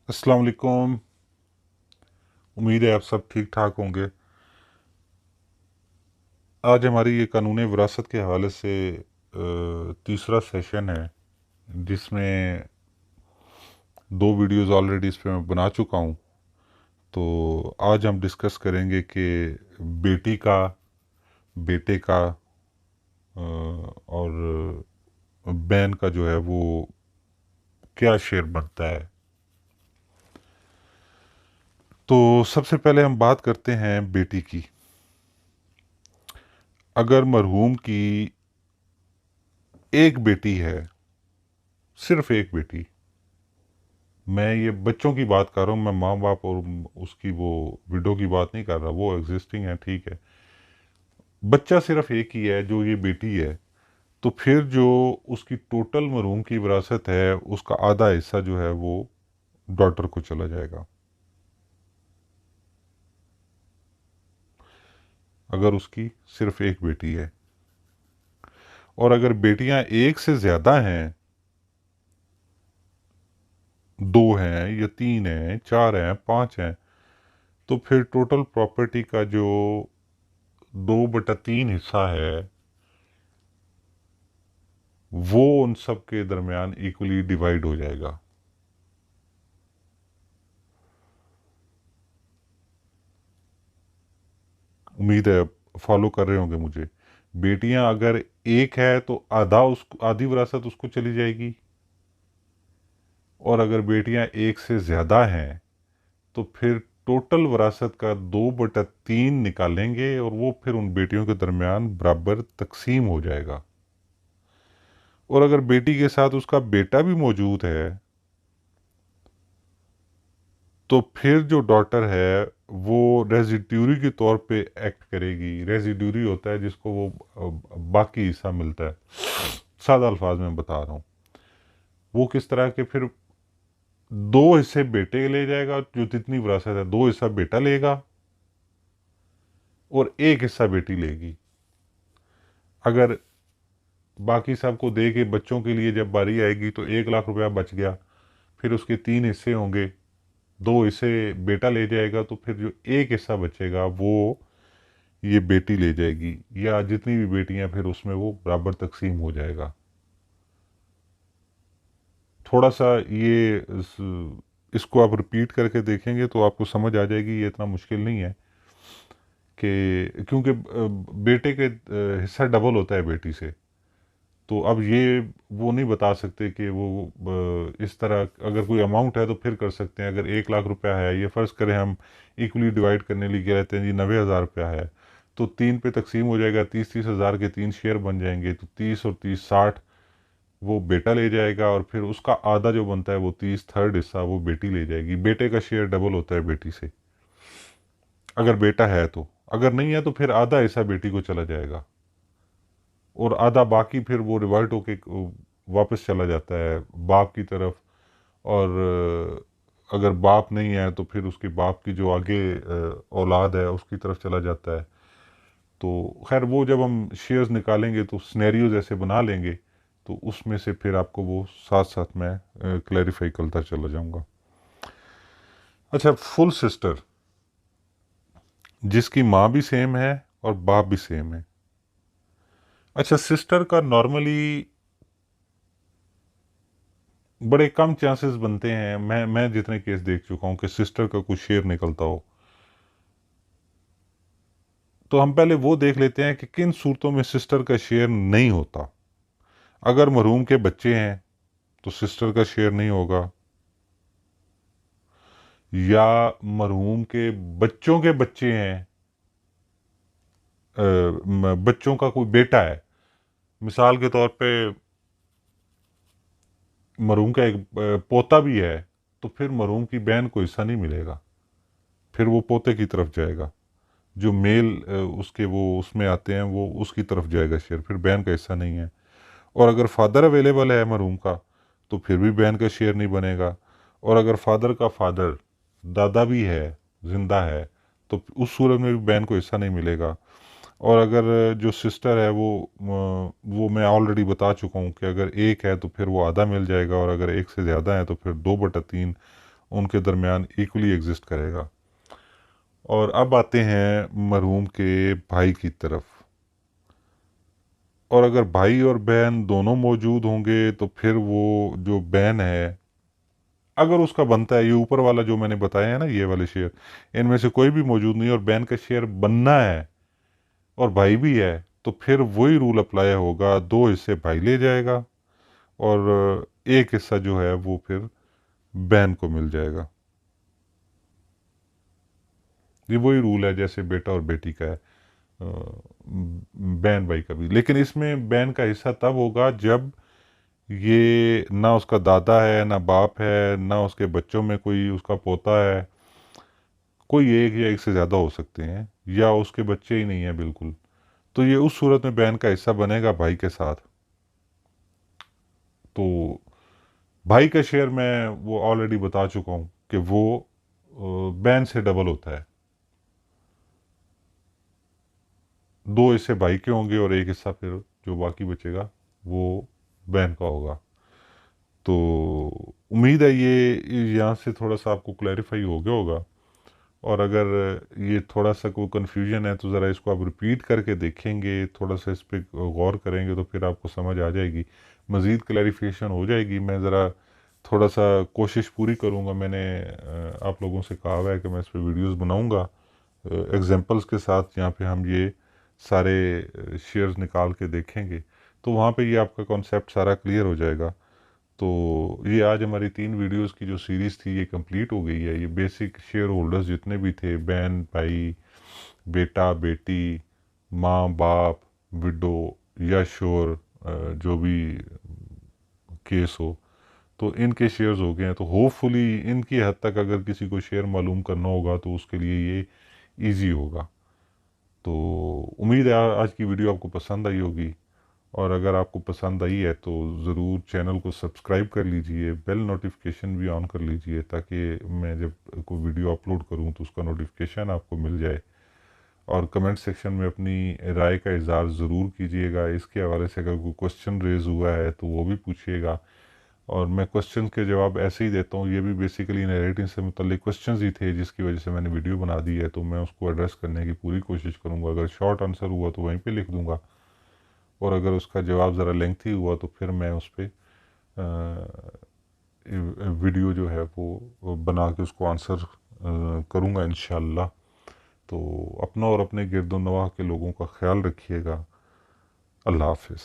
अस्सलाम वालेकुम। उम्मीद है आप सब ठीक ठाक होंगे। आज हमारी ये कानून विरासत के हवाले से तीसरा सेशन है, जिसमें दो वीडियोस ऑलरेडी इस पे मैं बना चुका हूँ। तो आज हम डिस्कस करेंगे कि बेटी का, बेटे का और बहन का जो है वो क्या शेयर बनता है। तो सबसे पहले हम बात करते हैं बेटी की। अगर मरहूम की एक बेटी है, सिर्फ एक बेटी, मैं ये बच्चों की बात कर रहा हूँ, मैं माँ बाप और उसकी वो विडो की बात नहीं कर रहा, वो एग्जिस्टिंग है, ठीक है। बच्चा सिर्फ एक ही है जो ये बेटी है, तो फिर जो उसकी टोटल मरहूम की विरासत है उसका आधा हिस्सा जो है वो डॉटर को चला जाएगा। अगर उसकी सिर्फ एक बेटी है, और अगर बेटियां एक से ज्यादा हैं, दो हैं या तीन हैं, चार हैं, पांच हैं, तो फिर टोटल प्रॉपर्टी का जो 2/3 हिस्सा है वो उन सब के दरमियान इक्वली डिवाइड हो जाएगा। उम्मीद है फॉलो कर रहे होंगे मुझे। बेटियां अगर एक है तो आधा उसको, आधी विरासत उसको चली जाएगी, और अगर बेटियां एक से ज्यादा हैं तो फिर टोटल विरासत का 2/3 निकालेंगे और वो फिर उन बेटियों के दरमियान बराबर तकसीम हो जाएगा। और अगर बेटी के साथ उसका बेटा भी मौजूद है तो फिर जो डॉटर है वो रेजिड्यूरी के तौर पे एक्ट करेगी। रेजिड्यूरी होता है जिसको वो बाकी हिस्सा मिलता है। सादा अल्फाज में बता रहा हूँ, वो किस तरह के, फिर दो हिस्से बेटे ले जाएगा, जो जितनी विरासत है दो हिस्सा बेटा लेगा और एक हिस्सा बेटी लेगी। अगर बाकी सबको दे के बच्चों के लिए जब बारी आएगी तो 1 लाख रुपया बच गया, फिर उसके 3 हिस्से होंगे, दो हिस्से बेटा ले जाएगा, तो फिर जो एक हिस्सा बचेगा वो ये बेटी ले जाएगी, या जितनी भी बेटियां फिर उसमें वो बराबर तकसीम हो जाएगा। थोड़ा सा ये इसको आप रिपीट करके देखेंगे तो आपको समझ आ जाएगी, ये इतना मुश्किल नहीं है। कि क्योंकि बेटे के हिस्सा डबल होता है बेटी से, तो अब ये वो नहीं बता सकते कि वो इस तरह अगर कोई अमाउंट है तो फिर कर सकते हैं। अगर 1 लाख रुपया है, ये फ़र्ज़ करें हम इक्वली डिवाइड करने लिए रहते हैं जी, 90,000 रुपया है, तो 3 पे तकसीम हो जाएगा, 30-30 हज़ार के 3 शेयर बन जाएंगे, तो 30 और 30 60 वो बेटा ले जाएगा, और फिर उसका आधा जो बनता है वो 30 थर्ड हिस्सा वो बेटी ले जाएगी। बेटे का शेयर डबल होता है बेटी से, अगर बेटा है तो। अगर नहीं है तो फिर आधा हिस्सा बेटी को चला जाएगा, और आधा बाकी फिर वो रिवर्ट होके वापस चला जाता है बाप की तरफ। और अगर बाप नहीं है तो फिर उसके बाप की जो आगे औलाद है उसकी तरफ चला जाता है। तो खैर वो जब हम शेयर्स निकालेंगे तो सिनेरियोज ऐसे बना लेंगे, तो उसमें से फिर आपको वो साथ साथ मैं क्लैरिफाई करता चला जाऊंगा। अच्छा, फुल सिस्टर जिसकी माँ भी सेम है और बाप भी सेम है। अच्छा, सिस्टर का नॉर्मली बड़े कम चांसेस बनते हैं, मैं जितने केस देख चुका हूं कि सिस्टर का कुछ शेयर निकलता हो। तो हम पहले वो देख लेते हैं कि किन सूरतों में सिस्टर का शेयर नहीं होता। अगर मरहूम के बच्चे हैं तो सिस्टर का शेयर नहीं होगा, या मरहूम के बच्चों के बच्चे हैं, बच्चों का कोई बेटा है, मिसाल के तौर पे मरहूम का एक पोता भी है, तो फिर मरहूम की बहन को हिस्सा नहीं मिलेगा, फिर वो पोते की तरफ जाएगा। जो मेल उसके वो उसमें आते हैं वो उसकी तरफ जाएगा शेयर, फिर बहन का हिस्सा नहीं है। और अगर फादर अवेलेबल है मरहूम का तो फिर भी बहन का शेयर नहीं बनेगा। और अगर फादर का फादर दादा भी है, जिंदा है, तो उस सूरत में भी बहन को हिस्सा नहीं मिलेगा। और अगर जो सिस्टर है वो मैं ऑलरेडी बता चुका हूँ कि अगर एक है तो फिर वो आधा मिल जाएगा, और अगर एक से ज़्यादा है तो फिर 2/3, उनके दरमियान इक्वली एग्जिस्ट करेगा। और अब आते हैं मरहूम के भाई की तरफ। और अगर भाई और बहन दोनों मौजूद होंगे तो फिर वो जो बहन है, अगर उसका बनता है, ये ऊपर वाला जो मैंने बताया है ना, ये वाले शेयर, इनमें से कोई भी मौजूद नहीं और बहन का शेयर बनना है और भाई भी है, तो फिर वही रूल अप्लाई होगा, 2 हिस्से भाई ले जाएगा और एक हिस्सा जो है वो फिर बहन को मिल जाएगा। ये वही रूल है जैसे बेटा और बेटी का है, बहन भाई का भी। लेकिन इसमें बहन का हिस्सा तब होगा जब ये ना उसका दादा है, ना बाप है, ना उसके बच्चों में कोई उसका पोता है, कोई एक या एक से ज़्यादा हो सकते हैं, या उसके बच्चे ही नहीं है बिल्कुल। तो ये उस सूरत में बहन का हिस्सा बनेगा भाई के साथ। तो भाई का शेयर मैं वो ऑलरेडी बता चुका हूँ कि वो बहन से डबल होता है। 2 हिस्से भाई के होंगे और एक हिस्सा फिर जो बाकी बचेगा वो बहन का होगा। तो उम्मीद है ये यहाँ से थोड़ा सा आपको क्लैरिफाई हो गया होगा। और अगर ये थोड़ा सा कोई कन्फ्यूजन है तो ज़रा इसको आप रिपीट करके देखेंगे, थोड़ा सा इस पर गौर करेंगे तो फिर आपको समझ आ जाएगी, मज़ीद क्लैरिफिकेशन हो जाएगी। मैं ज़रा थोड़ा सा कोशिश पूरी करूँगा। मैंने आप लोगों से कहा हुआ है कि मैं इस पर वीडियोज़ बनाऊँगा एग्जांपल्स के साथ, जहाँ पे हम ये सारे शेयर्स निकाल के देखेंगे, तो वहाँ पे ये आपका कॉन्सेप्ट सारा क्लियर हो जाएगा। तो ये आज हमारी 3 वीडियोस की जो सीरीज़ थी ये कंप्लीट हो गई है। ये बेसिक शेयर होल्डर्स जितने भी थे, बहन भाई, बेटा बेटी, माँ बाप, विडो या श्योर, जो भी केस हो, तो इनके शेयर्स हो गए हैं। तो होपफुली इनकी हद तक अगर किसी को शेयर मालूम करना होगा तो उसके लिए ये इजी होगा। तो उम्मीद है आज की वीडियो आपको पसंद आई होगी। और अगर आपको पसंद आई है तो ज़रूर चैनल को सब्सक्राइब कर लीजिए, बेल नोटिफिकेशन भी ऑन कर लीजिए, ताकि मैं जब कोई वीडियो अपलोड करूं तो उसका नोटिफिकेशन आपको मिल जाए। और कमेंट सेक्शन में अपनी राय का इज़हार ज़रूर कीजिएगा। इसके हवाले से अगर कोई क्वेश्चन रेज़ हुआ है तो वो भी पूछिएगा, और मैं क्वेश्चन के जवाब ऐसे ही देता हूँ। ये भी बेसिकली नैरेटिव से मुतल्लिक क्वेश्चन ही थे जिसकी वजह से मैंने वीडियो बना दी है, तो मैं उसको एड्रेस करने की पूरी कोशिश करूँगा। अगर शॉर्ट आंसर हुआ तो वहीं पे लिख दूँगा, और अगर उसका जवाब ज़रा लेंथी हुआ तो फिर मैं उस पर वीडियो जो है वो बना के उसको आंसर करूँगा इंशाल्लाह। तो अपना और अपने गिरदो नवाह के लोगों का ख्याल रखिएगा। अल्लाह हाफिज़।